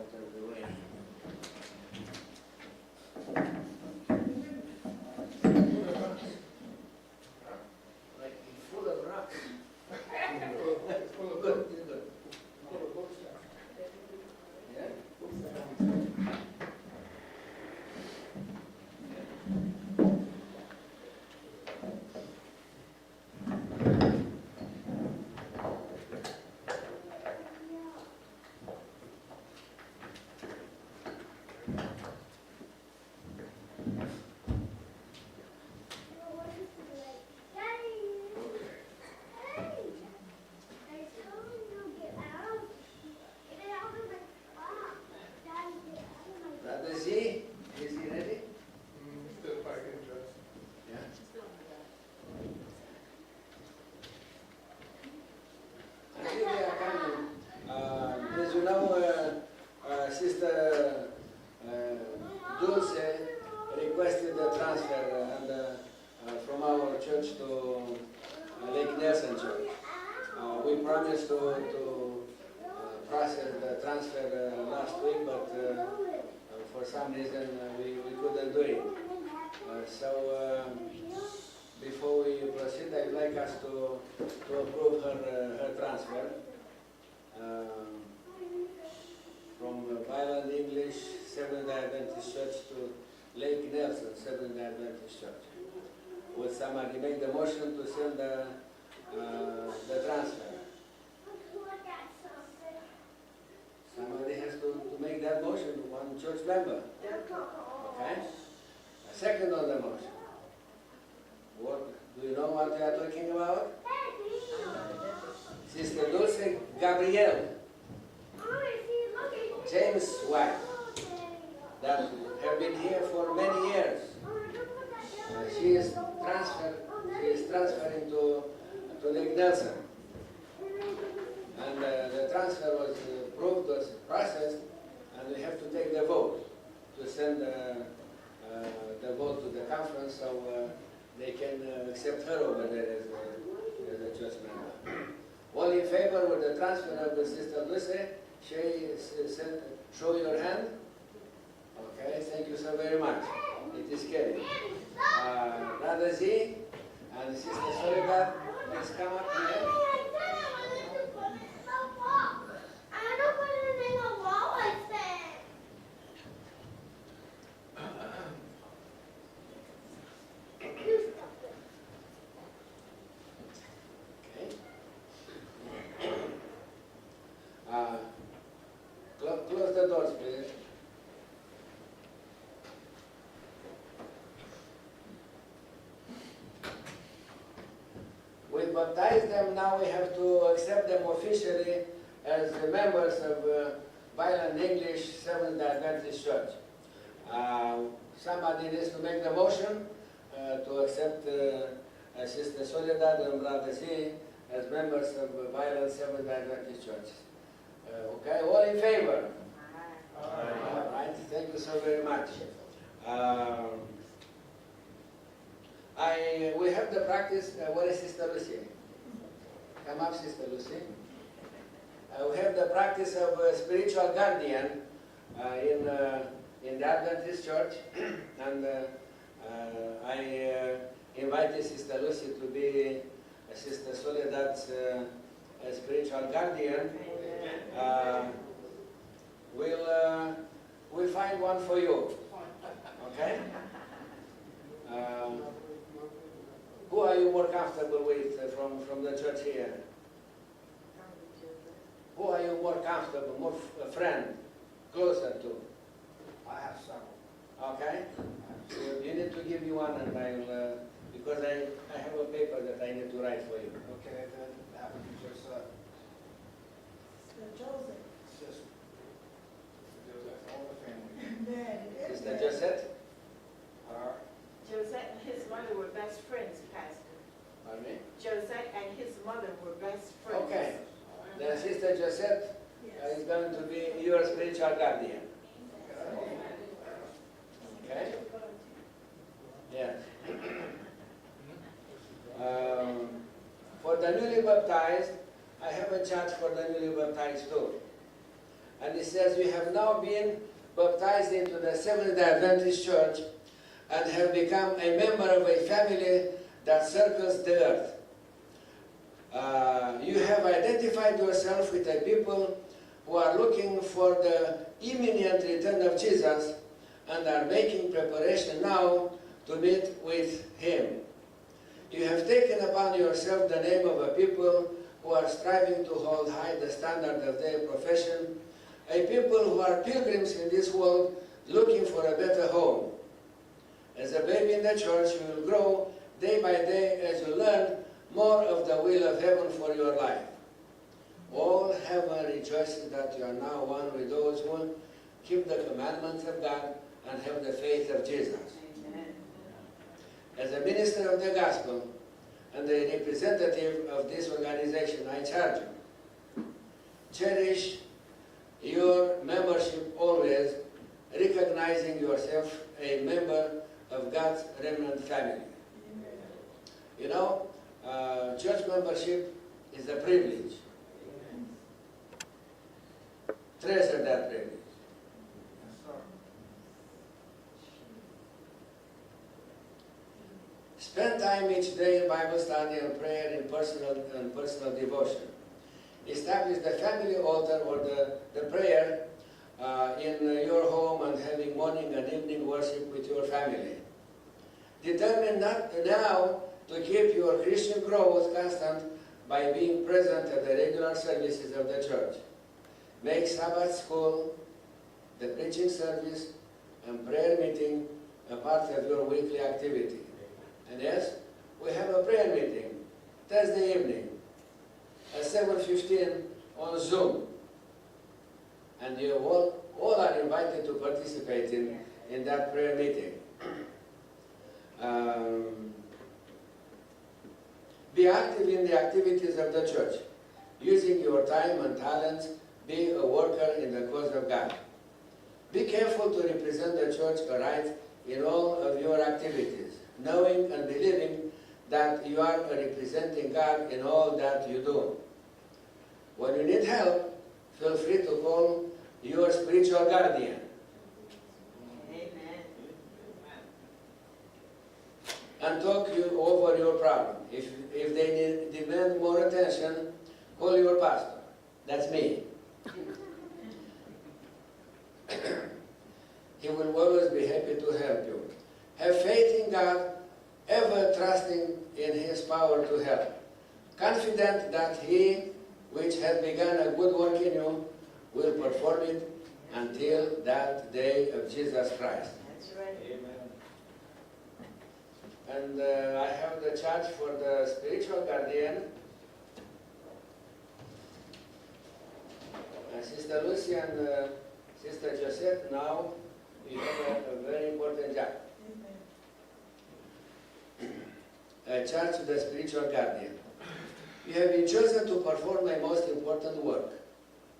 out of the way. Like full of rocks. Good, good. Yeah? Brother Z, is he ready? Still packing dress. Yeah. I think they are coming. As you know, Sister Dulce requested a transfer from our church to Lake Nelson Church. We promised to process the transfer last week, but for some reason we couldn't do it. Before we proceed, I'd like us to approve her transfer from Vineland English Seventh-day Adventist Church to Lake Nelson Seventh-day Adventist Church. Would somebody make the motion to send the transfer? Somebody has to make that motion, one church member. Okay? A second on the motion. What, do you know what we are talking about? Sister Dulce Gabrielle, James' wife, that have been here for many years. She is transferring to Lake Nelson. And the transfer was approved, was processed, and we have to take the vote to send the vote to the conference so they can accept her over there as a church member. All in favor with the transfer of the Sister Lucy, show your hand. Okay, thank you so very much. It is carried. Brother Z and Sister Soledad, please come up here. Close the doors, please. We baptized them, now we have to accept them officially as the members of Vineland English Seventh-day Adventist Church. Somebody needs to make the motion to accept Sister Soledad and Brother Z as members of Vineland Seventh-day Adventist Church. Okay, all in favor? Aye. All right, thank you so very much. We have the practice, where is Sister Lucy? Come up, Sister Lucy. We have the practice of a spiritual guardian in the Adventist Church, and I invited Sister Lucy to be Sister Soledad's spiritual guardian. We'll find one for you. Okay? Who are you more comfortable with from the church here? Who are you more comfortable, more friend, closer to? I have several. Okay? So you need to give me one, and I'll, because I have a paper that I need to write for you. Okay, then that would be just Joseph. it's just all the family. Is that just it? Josette and his mother were best friends, Pastor. Pardon me? Josette and his mother were best friends. Okay. Then Sister Josette is going to be your spiritual guardian. Okay? Yes. For the newly baptized, I have a charge for the newly baptized too. And it says, you have now been baptized into the Seventh-day Adventist Church and have become a member of a family that circles the earth. You have identified yourself with a people who are looking for the imminent return of Jesus and are making preparation now to meet with Him. You have taken upon yourself the name of a people who are striving to hold high the standard of their profession, a people who are pilgrims in this world looking for a better home. As a baby in the church, you will grow day by day as you learn more of the will of heaven for your life. All heaven rejoices that you are now one with those who keep the commandments of God and have the faith of Jesus. Amen. As a minister of the gospel and a representative of this organization, I charge you, cherish your membership always, recognizing yourself a member of God's remnant family. You know, church membership is a privilege. Treasure that privilege. Yes, sir. Spend time each day in Bible study and prayer in personal devotion. Establish the family altar or the prayer in your home and having morning and evening worship with your family. Determine not now to keep your Christian growth constant by being present at the regular services of the church. Make Sabbath school, the preaching service, and prayer meeting a part of your weekly activity. And yes, we have a prayer meeting Thursday evening at 7:15 on Zoom. And you all are invited to participate in that prayer meeting. Be active in the activities of the church, using your time and talents. Be a worker in the cause of God. Be careful to represent the church aright in all of your activities, knowing and believing that you are representing God in all that you do. When you need help, feel free to call your spiritual guardian. Amen. And talk you over your problem. If they demand more attention, call your pastor. That's me. He will always be happy to help you. Have faith in God, ever trusting in His power to help. Confident that He, which has begun a good work in you, will perform it until that day of Jesus Christ. That's right. Amen. And I have the charge for the spiritual guardian. Sister Lucy and Sister Joseph, now you have a very important job. A charge to the spiritual guardian. You have been chosen to perform a most important work.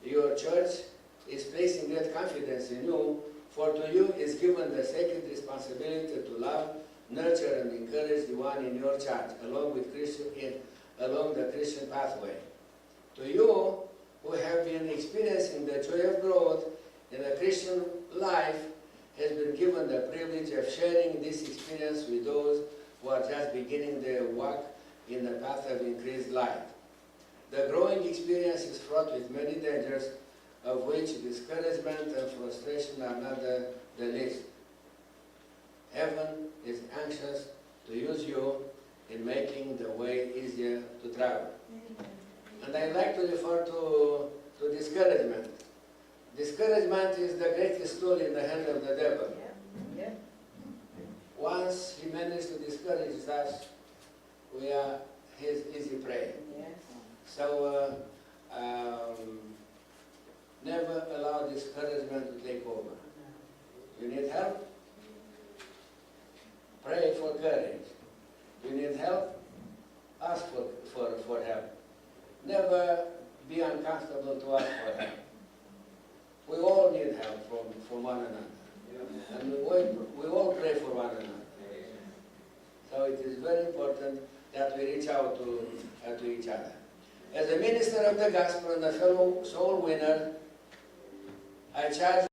Your church is placing great confidence in you, for to you is given the sacred responsibility to love, nurture, and encourage the one in your charge, along the Christian pathway. To you, who have been experiencing the joy of growth in the Christian life, has been given the privilege of sharing this experience with those who are just beginning their walk in the path of increased light. The growing experience is fraught with many dangers, of which discouragement and frustration are not the least. Heaven is anxious to use you in making the way easier to travel. And I like to refer to discouragement. Discouragement is the greatest tool in the hand of the devil. Yeah. Once he managed to discourage us, we are his easy prey. Yes. So never allow discouragement to take over. You need help? Pray for courage. You need help? Ask for help. Never be uncomfortable to ask for help. We all need help from one another. And we all pray for one another. So it is very important that we reach out to each other. As a minister of the gospel and a fellow soul winner, I charge